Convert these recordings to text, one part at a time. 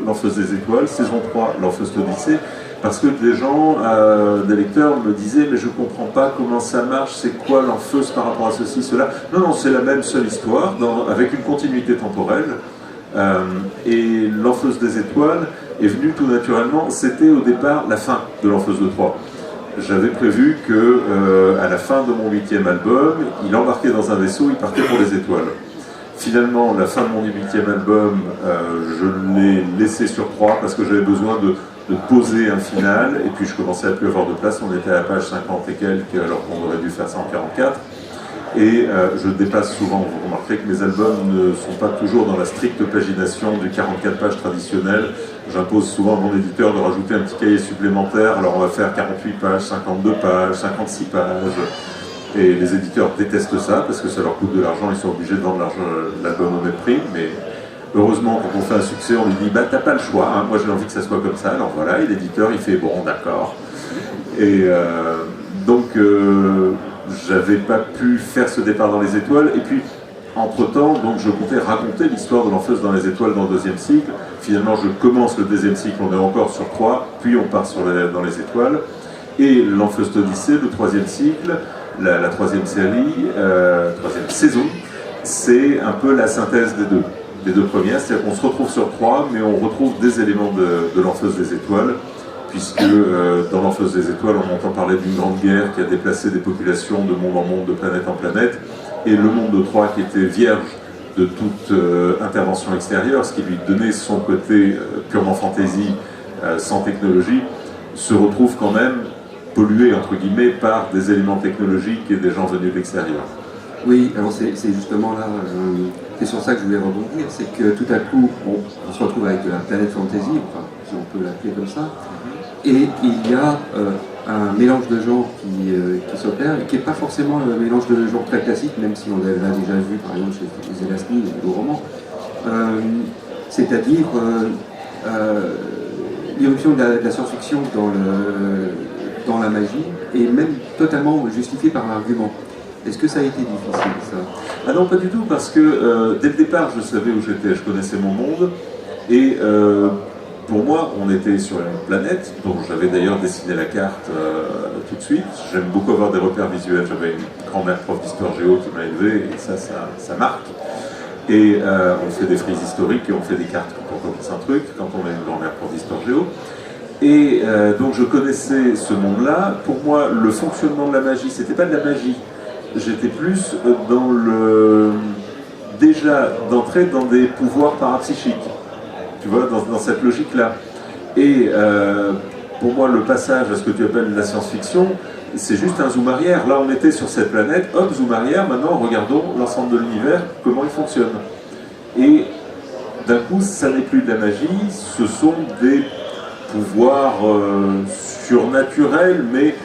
l'Enfeuse des Étoiles, saison 3, l'Enfeuse d'Odyssée, parce que des gens, des lecteurs me disaient « mais je ne comprends pas comment ça marche, c'est quoi l'Enfeuse par rapport à ceci, cela ?» Non, non, c'est la même seule histoire, avec une continuité temporelle. Et l'Enfeuse des Étoiles est venue tout naturellement, c'était au départ la fin de l'Enfeuse de Troie. J'avais prévu que à la fin de mon 8e album, il embarquait dans un vaisseau, il partait pour les étoiles. Finalement, la fin de mon 8e album, je l'ai laissé sur Troie parce que j'avais besoin de poser un final, et puis je commençais à plus avoir de place, on était à la page 50 et quelques alors qu'on aurait dû faire ça en 44. Et je dépasse souvent, vous remarquerez que mes albums ne sont pas toujours dans la stricte pagination du 44 pages traditionnel. J'impose souvent à mon éditeur de rajouter un petit cahier supplémentaire, alors on va faire 48 pages, 52 pages, 56 pages. Et les éditeurs détestent ça parce que ça leur coûte de l'argent, ils sont obligés de vendre l'album au même prix. Mais heureusement, quand on fait un succès, on lui dit bah t'as pas le choix, hein. Moi j'ai envie que ça soit comme ça, alors voilà, et l'éditeur il fait bon d'accord. Et donc j'avais pas pu faire ce départ dans les étoiles, et puis entre-temps, donc je comptais raconter l'histoire de l'Enfeuse dans les étoiles dans le 2e cycle. Finalement, je commence le 2e cycle, on est encore sur 3, puis on part dans les étoiles. Et l'Enfeuse d'Odyssée, le 3e cycle, la 3e série, 3e saison, c'est un peu la synthèse des deux premières. C'est-à-dire qu'on se retrouve sur 3, mais on retrouve des éléments de l'Enfeuse des étoiles, puisque dans l'Enfeuse des Étoiles, on entend parler d'une grande guerre qui a déplacé des populations de monde en monde, de planète en planète, et le monde de Troie, qui était vierge de toute intervention extérieure, ce qui lui donnait son côté purement fantasy, sans technologie, se retrouve quand même pollué, entre guillemets, par des éléments technologiques et des gens venus de l'extérieur. Oui, alors c'est justement là, c'est sur ça que je voulais rebondir, c'est que tout à coup, on se retrouve avec de la planète fantasy, enfin, si on peut l'appeler comme ça, et il y a un mélange de genres qui s'opère, et qui n'est pas forcément le mélange de genres très classique, même si on l'a déjà vu par exemple chez les Zelazny et les romans, c'est-à-dire l'irruption de la science-fiction dans la magie, et même totalement justifiée par l'argument. Est-ce que ça a été difficile, ça? Ah non, pas du tout, parce que dès le départ, je savais où j'étais, je connaissais mon monde, et pour moi, on était sur une planète, dont j'avais d'ailleurs dessiné la carte tout de suite. J'aime beaucoup avoir des repères visuels, j'avais une grand-mère prof d'histoire géo qui m'a élevé, et ça marque. Et on fait des frises historiques, et on fait des cartes pour qu'on fasse un truc, quand on a une grand-mère prof d'histoire géo. Et donc je connaissais ce monde-là. Pour moi, le fonctionnement de la magie, c'était pas de la magie. J'étais plus dans déjà d'entrer dans des pouvoirs parapsychiques, tu vois, dans cette logique-là. Et pour moi, le passage à ce que tu appelles la science-fiction, c'est juste un zoom arrière. Là, on était sur cette planète, hop, zoom arrière, maintenant, regardons l'ensemble de l'univers, comment il fonctionne. Et d'un coup, ça n'est plus de la magie, ce sont des pouvoirs surnaturels, mais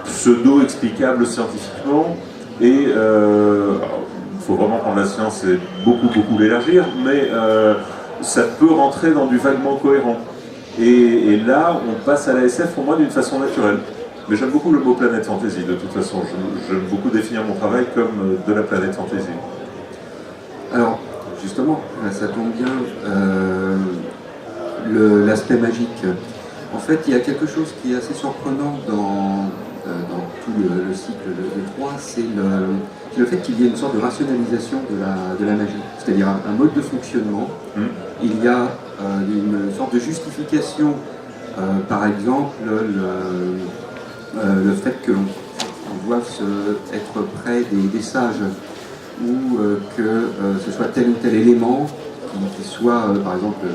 pseudo-explicables scientifiquement. Et il faut vraiment prendre la science et beaucoup l'élargir, mais ça peut rentrer dans du vaguement cohérent. Et là, on passe à la SF pour moi d'une façon naturelle. Mais j'aime beaucoup le mot planète fantasy de toute façon. J'aime beaucoup définir mon travail comme de la planète fantasy. Alors, justement, ça tombe bien, l'aspect magique. En fait, il y a quelque chose qui est assez surprenant dans tout le cycle de Troie, c'est le fait qu'il y ait une sorte de rationalisation de la magie, c'est-à-dire un mode de fonctionnement. Il y a une sorte de justification, par exemple, le fait que l'on doive être près des sages, ou que ce soit tel ou tel élément qui soit, par exemple,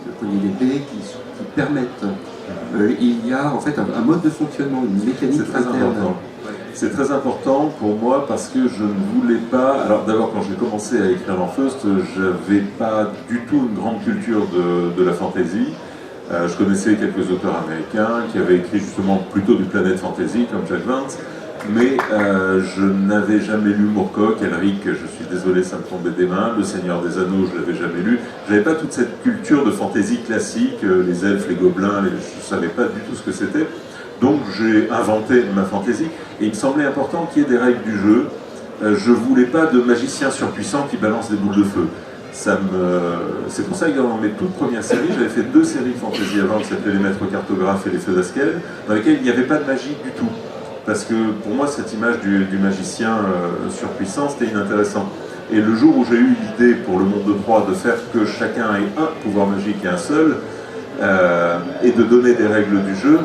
le poignet d'épée, qui permettent. Il y a en fait un mode de fonctionnement, une mécanique interne. C'est très important pour moi parce que je ne voulais pas... Alors d'abord, quand j'ai commencé à écrire l'Enfeust, je n'avais pas du tout une grande culture de la fantasy. Je connaissais quelques auteurs américains qui avaient écrit justement plutôt du Planet Fantasy, comme Jack Vance, mais je n'avais jamais lu Moorcock, Elric, je suis désolé, ça me tombait des mains, Le Seigneur des Anneaux, je ne l'avais jamais lu. Je n'avais pas toute cette culture de fantasy classique, les elfes, les gobelins, je ne savais pas du tout ce que c'était. Donc j'ai inventé ma fantasy, et il me semblait important qu'il y ait des règles du jeu. Je ne voulais pas de magicien surpuissant qui balance des boules de feu. C'est pour ça que dans mes toutes premières séries, j'avais fait 2 séries de fantasy avant qui s'appelaient Les Maîtres Cartographes et Les Feux d'Askel, dans lesquelles il n'y avait pas de magie du tout. Parce que pour moi, cette image du magicien surpuissant, c'était inintéressant. Et le jour où j'ai eu l'idée pour le monde de 3 de faire que chacun ait un pouvoir magique et un seul, et de donner des règles du jeu,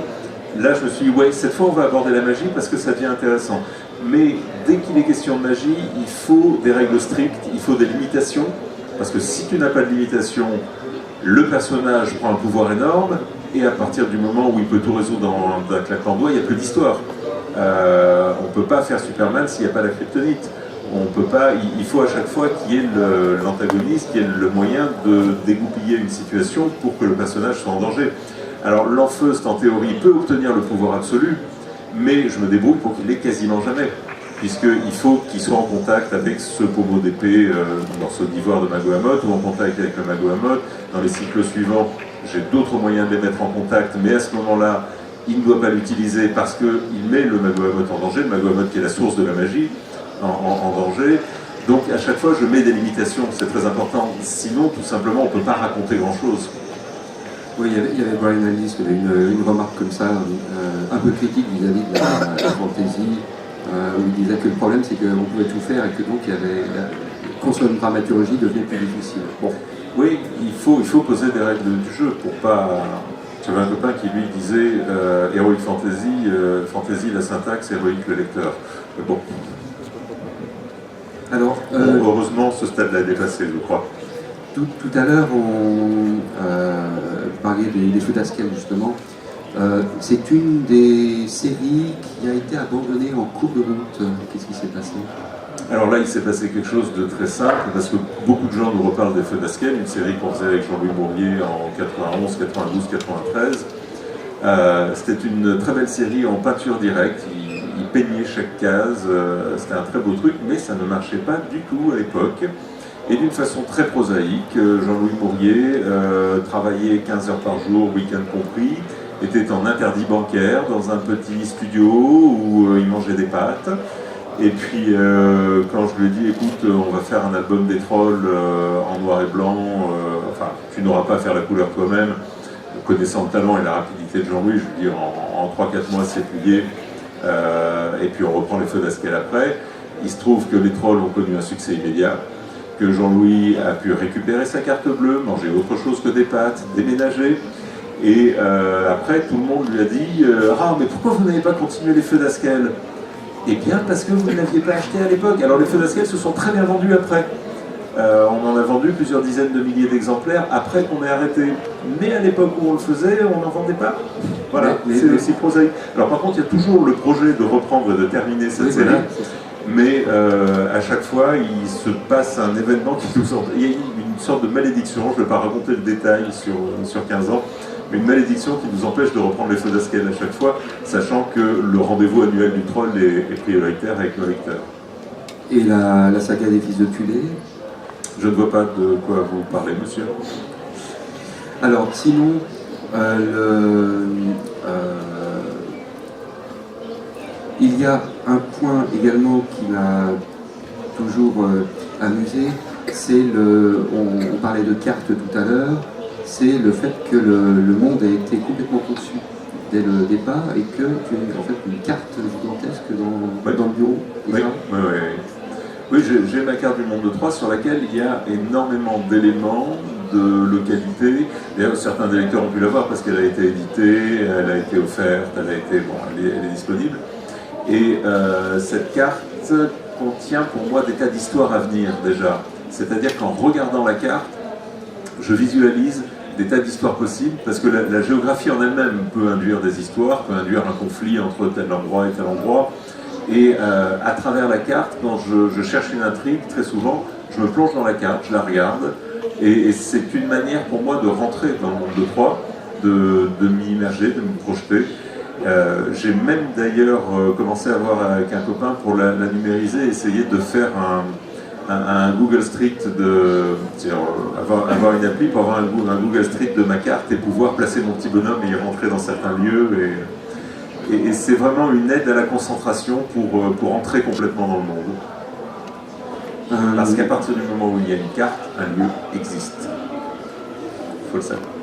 là je me suis dit, ouais, cette fois on va aborder la magie parce que ça devient intéressant. Mais dès qu'il est question de magie, il faut des règles strictes, il faut des limitations, parce que si tu n'as pas de limitation, le personnage prend un pouvoir énorme, et à partir du moment où il peut tout résoudre d'un claquement de doigts, il n'y a plus d'histoire. On ne peut pas faire Superman s'il n'y a pas la kryptonite. On peut pas, il faut à chaque fois qu'il y ait l'antagoniste, qu'il y ait le moyen de dégoupiller une situation pour que le personnage soit en danger. Alors l'Enfeust, en théorie, peut obtenir le pouvoir absolu, mais je me débrouille pour qu'il l'ait quasiment jamais, puisqu'il faut qu'il soit en contact avec ce pommeau d'épée, morceau d'ivoire de Magohamoth, ou en contact avec le Magohamoth. Dans les cycles suivants, j'ai d'autres moyens de les mettre en contact, mais à ce moment-là, il ne doit pas l'utiliser parce qu'il met le Magohamoth en danger, le Magohamoth qui est la source de la magie, en danger. Donc à chaque fois, je mets des limitations, c'est très important. Sinon, tout simplement, on ne peut pas raconter grand-chose. Oui, il y avait Brian Aldiss qui avait une remarque comme ça, un peu critique vis-à-vis de la fantasy, où il disait que le problème c'est qu'on pouvait tout faire et que donc il y avait construire une dramaturgie devenait plus difficile. Bon, oui, il faut poser des règles du jeu pour pas. J'avais un copain qui lui disait Heroic Fantasy, fantasy la syntaxe, héroïque le lecteur. Mais bon. Alors, heureusement, ce stade-là est dépassé, je crois. Tout à l'heure, on parlait des Feux d'Askel, justement. C'est une des séries qui a été abandonnée en cours de route. Qu'est-ce qui s'est passé? Alors là, il s'est passé quelque chose de très simple, parce que beaucoup de gens nous reparlent des Feux d'Askel, une série qu'on faisait avec Jean-Louis Bourbier en 91, 92, 93. C'était une très belle série en peinture directe. Il peignait chaque case, c'était un très beau truc, mais ça ne marchait pas du tout à l'époque. Et d'une façon très prosaïque, Jean-Louis Bourrier travaillait 15 heures par jour, week-end compris, était en interdit bancaire dans un petit studio où il mangeait des pâtes. Et puis quand je lui ai dit, écoute, on va faire un album des trolls en noir et blanc, enfin tu n'auras pas à faire la couleur toi-même, connaissant le talent et la rapidité de Jean-Louis, je lui dis en 3-4 mois c'est plié, et puis on reprend les Feux d'Askel après. Il se trouve que les trolls ont connu un succès immédiat, que Jean-Louis a pu récupérer sa carte bleue, manger autre chose que des pâtes, déménager, et après tout le monde lui a dit ah mais pourquoi vous n'avez pas continué les Feux d'Askel? Eh bien parce que vous ne l'aviez pas acheté à l'époque. Alors les Feux d'Askel se sont très bien vendus après. On en a vendu plusieurs dizaines de milliers d'exemplaires après qu'on ait arrêté. Mais à l'époque où on le faisait, on n'en vendait pas. Voilà, c'est aussi prosaïque. Alors par contre, il y a toujours le projet de reprendre et de terminer cette série. Mais à chaque fois, il se passe un événement qui nous il y a une sorte de malédiction, je ne vais pas raconter le détail sur 15 ans, mais une malédiction qui nous empêche de reprendre les Feux d'Askel à chaque fois, sachant que le rendez-vous annuel du troll est prioritaire avec le lecteur. Et la saga des Fils de Tulé? Je ne vois pas de quoi vous parlez, monsieur. Alors, sinon, il y a un point également qui m'a toujours amusé, c'est on parlait de cartes tout à l'heure, c'est le fait que le monde a été complètement conçu dès le départ et que tu as en fait une carte gigantesque dans le bureau. Oui, j'ai ma carte du monde de 3 sur laquelle il y a énormément d'éléments, de localités. D'ailleurs, certains des lecteurs ont pu la voir parce qu'elle a été éditée, elle a été offerte, elle est disponible. Et cette carte contient pour moi des tas d'histoires à venir déjà. C'est-à-dire qu'en regardant la carte, je visualise des tas d'histoires possibles, parce que la géographie en elle-même peut induire des histoires, peut induire un conflit entre tel endroit et tel endroit. Et à travers la carte, quand je cherche une intrigue, très souvent, je me plonge dans la carte, je la regarde, et c'est une manière pour moi de rentrer dans le monde de 3, de m'y immerger, de me projeter. J'ai même d'ailleurs commencé à voir avec un copain pour la numériser, essayer de faire un Google Street, avoir une appli pour avoir un Google Street de ma carte et pouvoir placer mon petit bonhomme et y rentrer dans certains lieux. Et c'est vraiment une aide à la concentration pour entrer complètement dans le monde. Parce qu'à partir du moment où il y a une carte, un lieu existe. Il faut le savoir.